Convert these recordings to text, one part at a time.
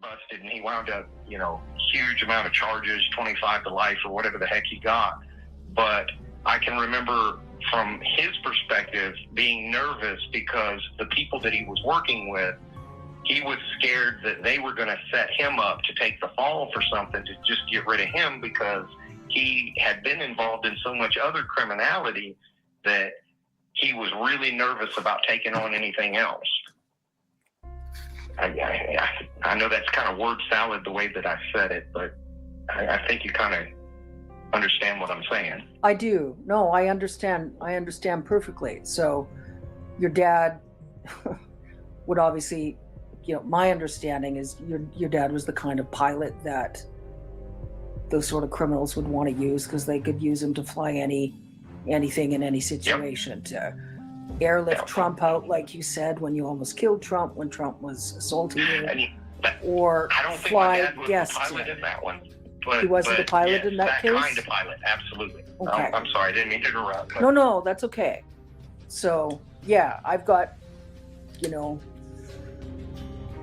busted, and he wound up, huge amount of charges, 25 to life or whatever the heck he got. But I can remember from his perspective being nervous because the people that he was working with, he was scared that they were going to set him up to take the fall for something, to just get rid of him, because he had been involved in so much other criminality that he was really nervous about taking on anything else. I know that's kind of word salad the way that I said it, but I think you kind of understand what I'm saying. I do. No, I understand. I understand perfectly. So your dad would obviously, my understanding is your dad was the kind of pilot that those sort of criminals would want to use, because they could use him to fly anything in any situation. Yep. To airlift Trump out, like you said, when you almost killed Trump, when Trump was assaulting you, or I don't fly think my dad was guests. The pilot in that one. But, he wasn't the pilot in that case? That kind of pilot, absolutely. Okay. I'm sorry, I didn't mean to interrupt. But... No, that's okay. So, yeah, I've got,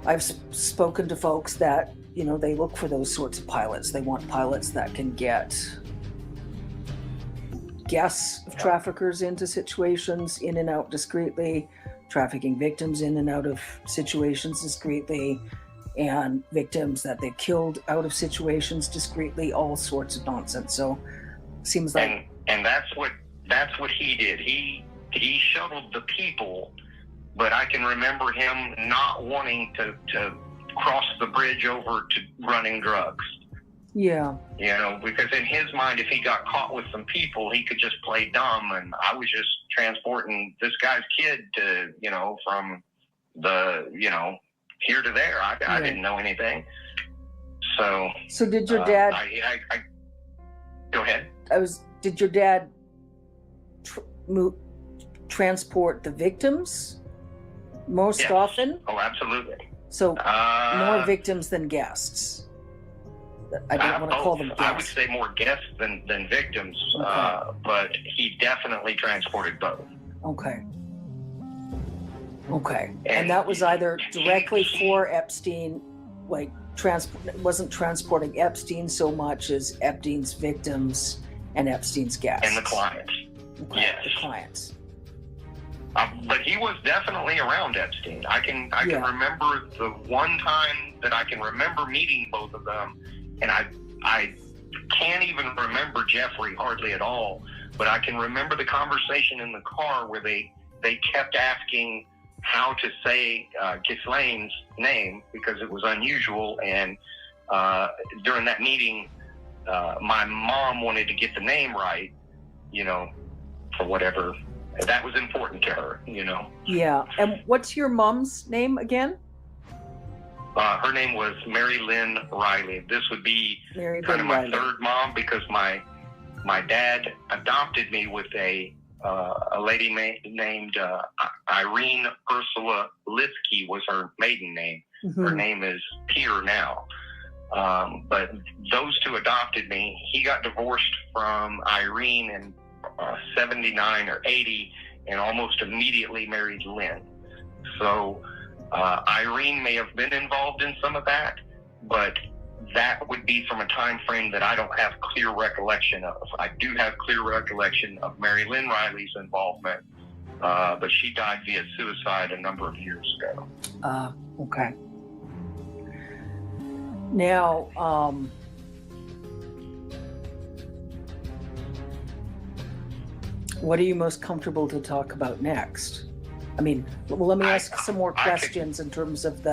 I've spoken to folks that, they look for those sorts of pilots. They want pilots that can get guests of traffickers into situations, in and out discreetly, trafficking victims in and out of situations discreetly, and victims that they've killed out of situations discreetly, all sorts of nonsense. So seems like and that's what he did. He shuttled the people, but I can remember him not wanting to cross the bridge over to running drugs. Yeah. Because in his mind, if he got caught with some people, he could just play dumb, and I was just transporting this guy's kid to, from the, here to there. I didn't know anything. So did your dad... Go ahead. Did your dad transport the victims most often? Oh, absolutely. So more victims than guests. I don't want to call them guests. I would say more guests than victims, okay. But he definitely transported both. Okay. And that was either directly for Epstein, like wasn't transporting Epstein so much as Epstein's victims and Epstein's guests. And the clients. Okay, yes. The clients. But he was definitely around Epstein. I can remember the one time that I can remember meeting both of them, and I can't even remember Jeffrey hardly at all, but I can remember the conversation in the car where they kept asking how to say Ghislaine's name because it was unusual, and during that meeting, my mom wanted to get the name right, for whatever. That was important to her, Yeah. And what's your mom's name again? Her name was Mary Lynn Riley. This would be kind of my third mom, because my dad adopted me with a lady named Irene Ursula Liskey was her maiden name. Mm-hmm. Her name is Peter now. But those two adopted me. He got divorced from Irene in 79 or 80 and almost immediately married Lynn. So Irene may have been involved in some of that, but that would be from a time frame that I don't have clear recollection of. I do have clear recollection of Mary Lynn Riley's involvement, but she died via suicide a number of years ago. Okay. Now, what are you most comfortable to talk about next? I mean, well, let me ask some more questions in terms of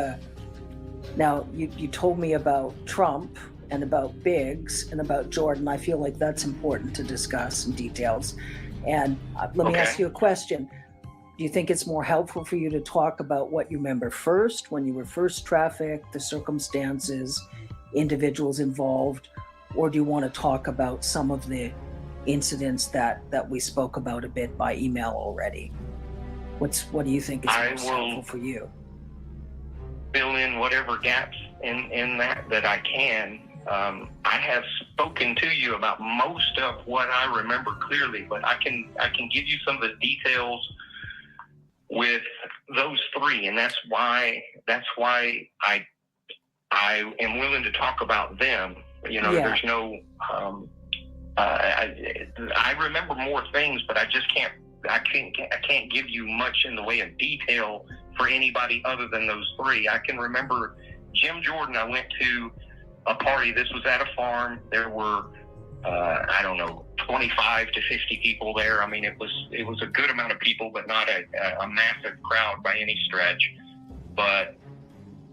now you told me about Trump and about BEGGS and about Jordan. I feel like that's important to discuss in details. And let me ask you a question. Do you think it's more helpful for you to talk about what you remember first, when you were first trafficked, the circumstances, individuals involved, or do you want to talk about some of the incidents that we spoke about a bit by email already? What do you think is most helpful for you? Fill in whatever gaps in that I can. I have spoken to you about most of what I remember clearly, but I can give you some of the details with those three, and that's why I I am willing to talk about them. You know, there's no, I remember more things, but I can't give you much in the way of detail for anybody other than those three. I can remember Jim Jordan. I went to a party. This was at a farm. There were, I don't know, 25 to 50 people there. I mean, it was a good amount of people, but not a massive crowd by any stretch. But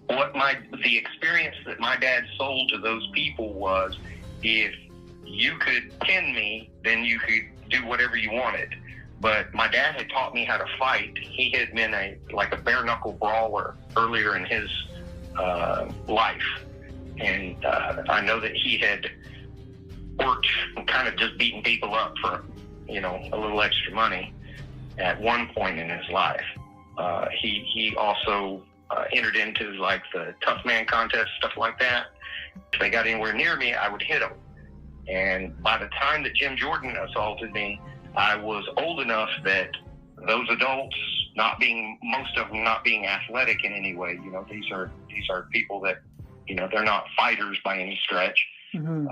the experience that my dad sold to those people was, if you could pin me, then you could do whatever you wanted. But my dad had taught me how to fight. He had been a bare knuckle brawler earlier in his life. And I know that he had worked kind of just beating people up for, you know, a little extra money at one point in his life. He also entered into like the tough man contest, stuff like that. If they got anywhere near me, I would hit them. And by the time that Jim Jordan assaulted me, I was old enough that those adults, most of them not being athletic in any way, you know, these are people that, you know, they're not fighters by any stretch. Mm-hmm.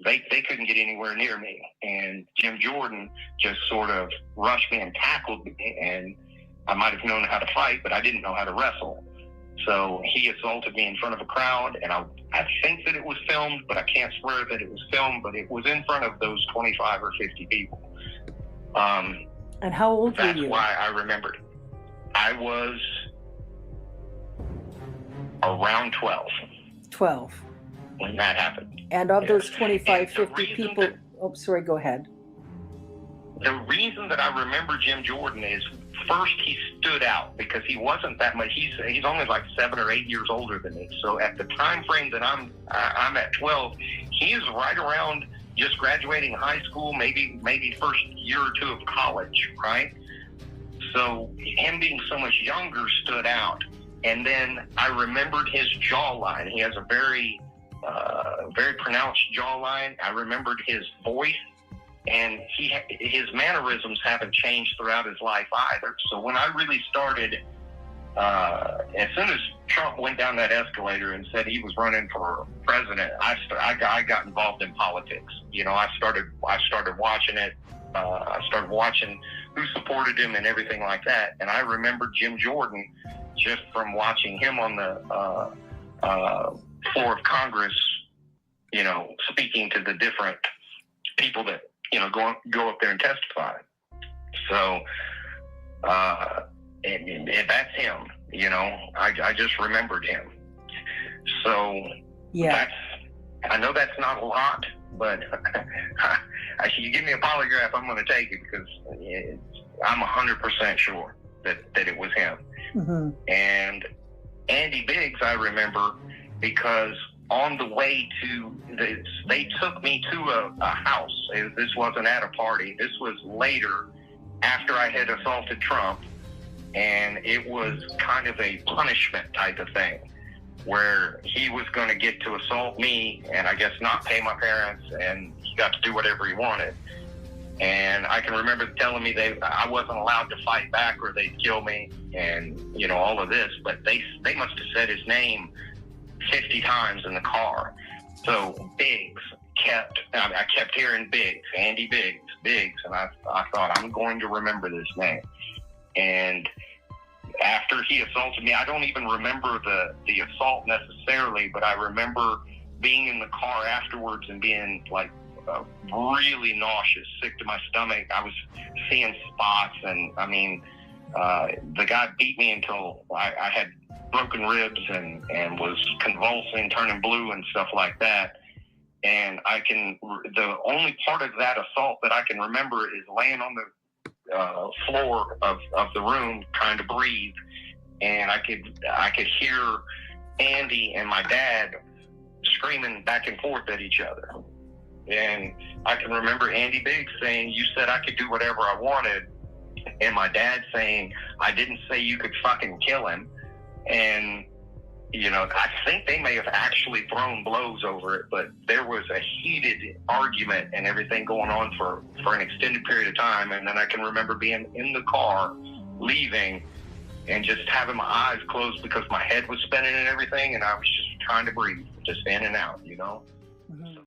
They couldn't get anywhere near me. And Jim Jordan just sort of rushed me and tackled me, and I might have known how to fight, but I didn't know how to wrestle. So he assaulted me in front of a crowd, and I think that it was filmed, but I can't swear that it was filmed, but it was in front of those 25 or 50 people. And how old were you? That's why I remembered. I was around 12. 12. When that happened. And of those 25, 50 people... sorry, go ahead. The reason that I remember Jim Jordan is, first, he stood out because he wasn't that much. He's only like 7 or 8 years older than me. So at the time frame that I'm at 12, he is right around just graduating high school, maybe first year or two of college, right? So him being so much younger stood out. And then I remembered his jawline. He has a very pronounced jawline. I remembered his voice. And his mannerisms haven't changed throughout his life either. So when I really started, as soon as Trump went down that escalator and said he was running for president, I got involved in politics. You know, I started watching it. I started watching who supported him and everything like that. And I remember Jim Jordan just from watching him on the floor of Congress, you know, speaking to the different people that, you know, go up there and testify. So, and that's him, you know, I just remembered him. So yeah, I know that's not a lot, but you give me a polygraph, I'm going to take it because I'm 100% sure that it was him. Mm-hmm. And Andy Biggs, I remember because on the way to this, they took me to a house. This wasn't at a party. This was later, after I had assaulted Trump, and it was kind of a punishment type of thing, where he was going to get to assault me, and I guess not pay my parents, and he got to do whatever he wanted. And I can remember telling me I wasn't allowed to fight back or they'd kill me, and you know all of this. But they must have said his name 50 times in the car. So Biggs I kept hearing Biggs, Andy Biggs, and I thought, I'm going to remember this name. And after he assaulted me, I don't even remember the assault necessarily, but I remember being in the car afterwards and being like really nauseous, sick to my stomach. I was seeing spots, and I mean, the guy beat me until I had broken ribs and was convulsing, turning blue and stuff like that. And the only part of that assault that I can remember is laying on the floor of the room trying to breathe. And I could hear Andy and my dad screaming back and forth at each other. And I can remember Andy Biggs saying, "You said I could do whatever I wanted." And my dad saying, "I didn't say you could fucking kill him." And, you know, I think they may have actually thrown blows over it, but there was a heated argument and everything going on for an extended period of time. And then I can remember being in the car, leaving, and just having my eyes closed because my head was spinning and everything. And I was just trying to breathe, just in and out, you know. Mhm.